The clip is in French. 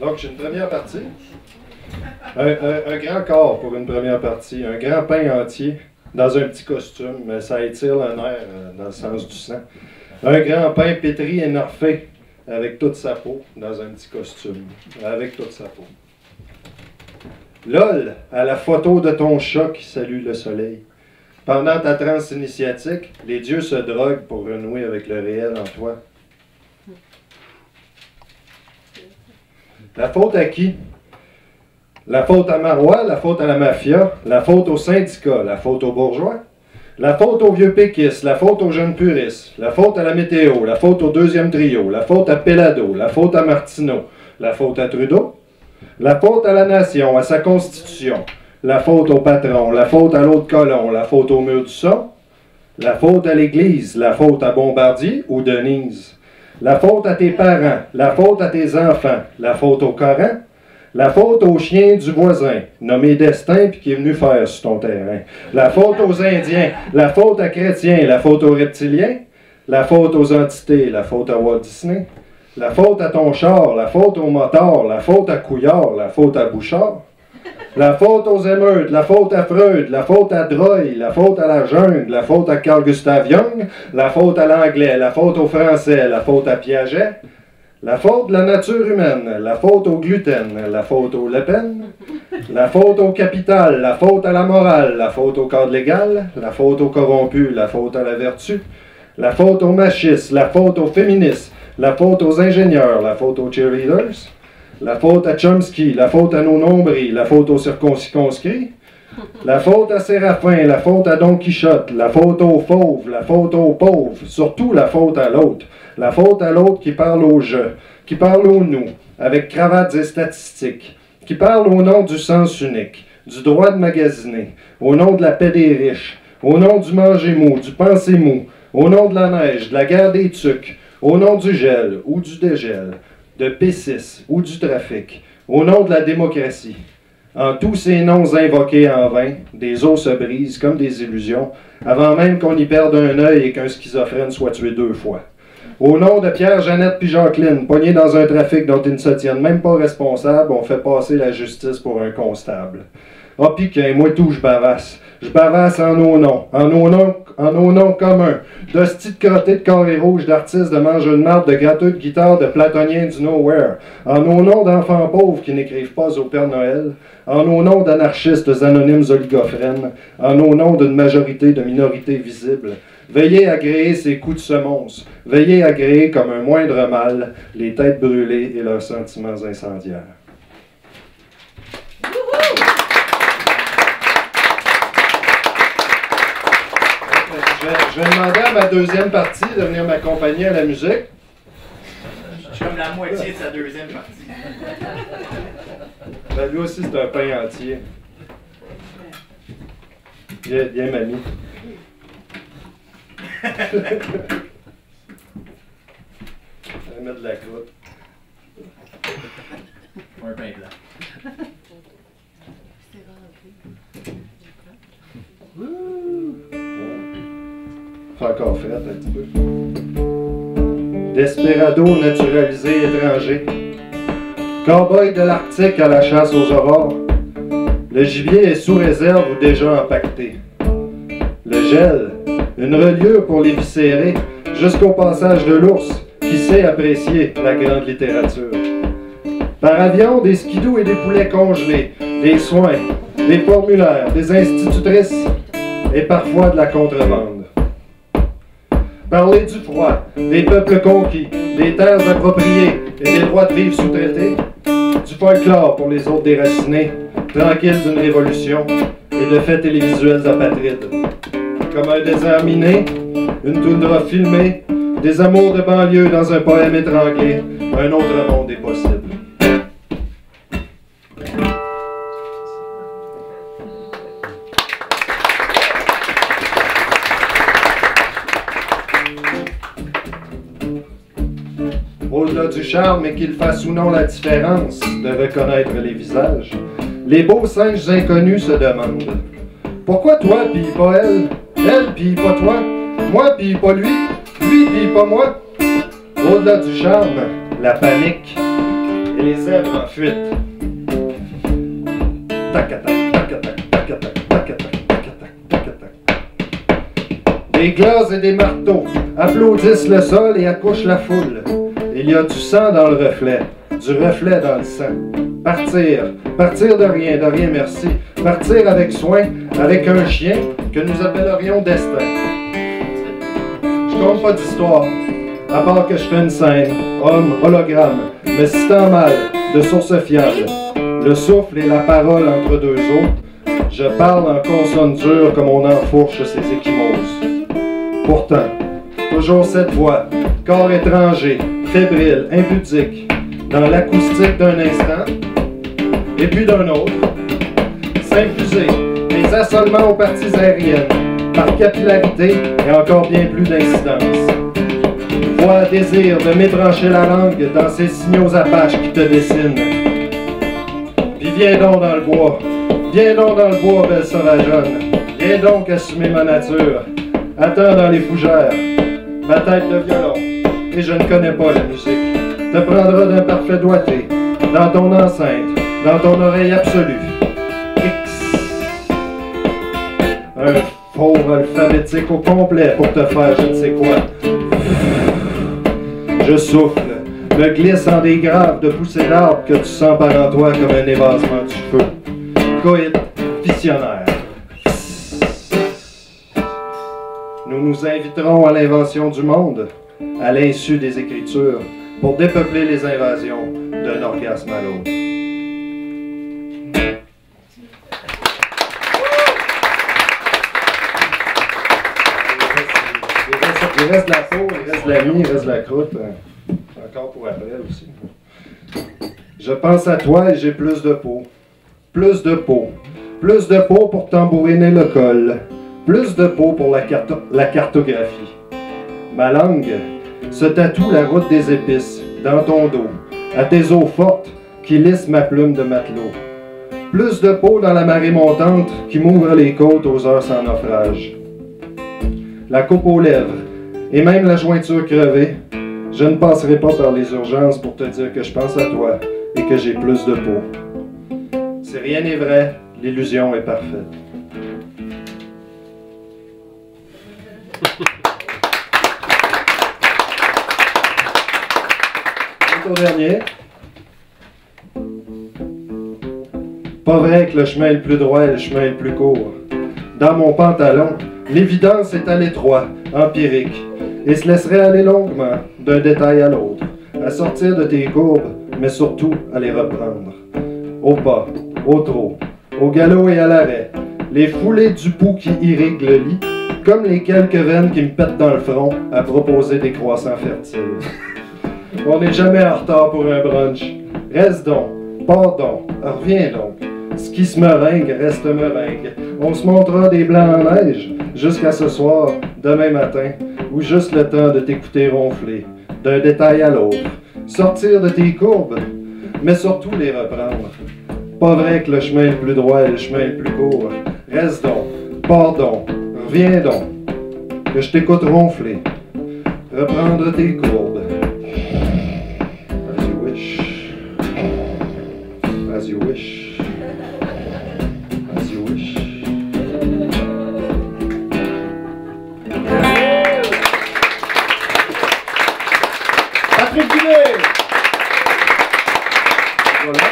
Donc, j'ai une première partie. Un grand corps pour une première partie. Un grand pain entier dans un petit costume, mais ça étire le nerf dans le sens du sang. Un grand pain pétri et nerfé avec toute sa peau dans un petit costume. Avec toute sa peau. LOL, à la photo de ton chat qui salue le soleil. Pendant ta transe initiatique, les dieux se droguent pour renouer avec le réel en toi. La faute à qui? La faute à Marois, la faute à la mafia, la faute aux syndicats, la faute aux bourgeois, la faute aux vieux péquistes, la faute aux jeunes puristes, la faute à la météo, la faute au deuxième trio, la faute à Pellado, la faute à Martineau, la faute à Trudeau, la faute à la nation, à sa constitution, la faute au patron, la faute à l'autre colon, la faute au mur du son, la faute à l'Église, la faute à Bombardier ou Denise, la faute à tes parents, la faute à tes enfants, la faute au Coran, la faute au chien du voisin, nommé Destin puis qui est venu faire sur ton terrain, la faute aux Indiens, la faute à Chrétiens, la faute aux reptiliens, la faute aux entités, la faute à Walt Disney, la faute à ton char, la faute au motard, la faute à Couillard, la faute à Bouchard, la faute aux émeutes, la faute à Freud, la faute à Droy, la faute à la jungle, la faute à Carl Gustav Jung, la faute à l'anglais, la faute au français, la faute à Piaget, la faute de la nature humaine, la faute au gluten, la faute au Le Pen, la faute au capital, la faute à la morale, la faute au cadre légal, la faute aux corrompus, la faute à la vertu, la faute aux machistes, la faute aux féministes, la faute aux ingénieurs, la faute aux cheerleaders, la faute à Chomsky, la faute à nos nombrils, la faute aux circonscrits, la faute à Séraphin, la faute à Don Quichotte, la faute aux fauves, la faute aux pauvres, surtout la faute à l'autre qui parle au je, qui parle au nous, avec cravates et statistiques, qui parle au nom du sens unique, du droit de magasiner, au nom de la paix des riches, au nom du manger mou, du penser mou, au nom de la neige, de la guerre des tucs, au nom du gel ou du dégel, de P6 ou du trafic, au nom de la démocratie. En tous ces noms invoqués en vain, des os se brisent comme des illusions, avant même qu'on y perde un œil et qu'un schizophrène soit tué 2 fois. Au nom de Pierre, Jeannette puis Jacqueline, pognés dans un trafic dont ils ne se tiennent même pas responsables, on fait passer la justice pour un constable. Ah piquin, moi tout, je bavasse. Je bavasse en nos noms communs, d'hosties de crottés de carrés rouges, d'artistes de mangeux de marde, de gratteux de guitare, de platoniens du nowhere, en nos noms d'enfants pauvres qui n'écrivent pas au Père Noël, en nos noms d'anarchistes anonymes oligophrènes, en nos noms d'une majorité de minorités visibles. Veillez à gréer ces coups de semonce, veillez à gréer comme un moindre mal les têtes brûlées et leurs sentiments incendiaires. Je vais demander à ma deuxième partie de venir m'accompagner à la musique. Je suis comme la moitié de sa deuxième partie. Ben, lui aussi, c'est un pain entier. Viens, mamie. Je vais mettre de la croûte. Un pain blanc. Fait encore frais un petit peu. Desperado naturalisé étranger. Cowboy de l'Arctique à la chasse aux aurores. Le gibier est sous réserve ou déjà empaqueté. Le gel, une reliure pour les viscérer, jusqu'au passage de l'ours, qui sait apprécier la grande littérature. Par avion, des skidoo et des poulets congelés, des soins, des formulaires, des institutrices et parfois de la contrebande. Parler du froid, des peuples conquis, des terres appropriées et des droits de vivre sous-traités, du folklore pour les autres déracinés, tranquille d'une révolution et de faits télévisuels apatrides. Comme un désert miné, une toundra filmée, des amours de banlieue dans un poème étranglé, un autre monde est possible. Au-delà du charme et qu'il fasse ou non la différence de reconnaître les visages, les beaux singes inconnus se demandent « Pourquoi toi pis pas elle? Elle pis pas toi? Moi pis pas lui? Lui pis pas moi? » Au-delà du charme, la panique, et les zèbres en fuite. Tac-a-tac, tac-a-tac, tac-a-tac, tac-a-tac, tac-a-tac, tac-a-tac. Des glaces et des marteaux applaudissent le sol et accouchent la foule. Il y a du sang dans le reflet, du reflet dans le sang. Partir, partir de rien merci. Partir avec soin, avec un chien que nous appellerions Destin. Je compte pas d'histoire, à part que je fais une scène, homme, hologramme, me citant mal, de source fiable. Le souffle et la parole entre deux autres, je parle en consonne dure comme on enfourche ses échymoses. Pourtant, toujours cette voix, corps étranger, fébrile, impudique, dans l'acoustique d'un instant, et puis d'un autre, s'infuser des assolements aux parties aériennes, par capillarité et encore bien plus d'incidence. Voix, désir de m'ébrancher la langue dans ces signaux apaches qui te dessinent. Puis viens donc dans le bois, belle sauvageonne, viens donc assumer ma nature. Attends dans les fougères, ma tête de violon, et je ne connais pas la musique, te prendra d'un parfait doigté, dans ton enceinte, dans ton oreille absolue. X. Un fauve alphabétique au complet pour te faire je ne sais quoi. Je souffle, me glisse en des graves de poussées d'arbres que tu sens par en toi comme un évasement du feu. Coït visionnaire. Nous nous inviterons à l'invention du monde, à l'insu des Écritures, pour dépeupler les invasions d'un orgasme à l'autre. Il reste de la peau, il reste de la mie, il reste de la croûte. Encore pour après aussi. Je pense à toi et j'ai plus de peau. Plus de peau. Plus de peau pour tambouriner le col. Plus de peau pour la cartographie. Ma langue se tatoue la route des épices dans ton dos, à tes eaux fortes qui lissent ma plume de matelot. Plus de peau dans la marée montante qui m'ouvre les côtes aux heures sans naufrage. La coupe aux lèvres et même la jointure crevée, je ne passerai pas par les urgences pour te dire que je pense à toi et que j'ai plus de peau. Si rien n'est vrai, l'illusion est parfaite. Au dernier. Pas vrai que le chemin est le plus droit et le chemin est le plus court. Dans mon pantalon, l'évidence est à l'étroit, empirique, et se laisserait aller longuement, d'un détail à l'autre, à sortir de tes courbes, mais surtout à les reprendre. Au pas, au trot, au galop et à l'arrêt, les foulées du pouls qui irriguent le lit, comme les quelques veines qui me pètent dans le front à proposer des croissants fertiles. On n'est jamais en retard pour un brunch. Reste donc, pars donc, reviens donc. Ce qui se meringue reste meringue. On se montrera des blancs en neige jusqu'à ce soir, demain matin, ou juste le temps de t'écouter ronfler, d'un détail à l'autre. Sortir de tes courbes, mais surtout les reprendre. Pas vrai que le chemin est le plus droit et le chemin est le plus court. Reste donc, pars donc, reviens donc, que je t'écoute ronfler. Reprendre tes courbes. As you wish. As you wish. As you wish. Patrick Dumais! Voilà.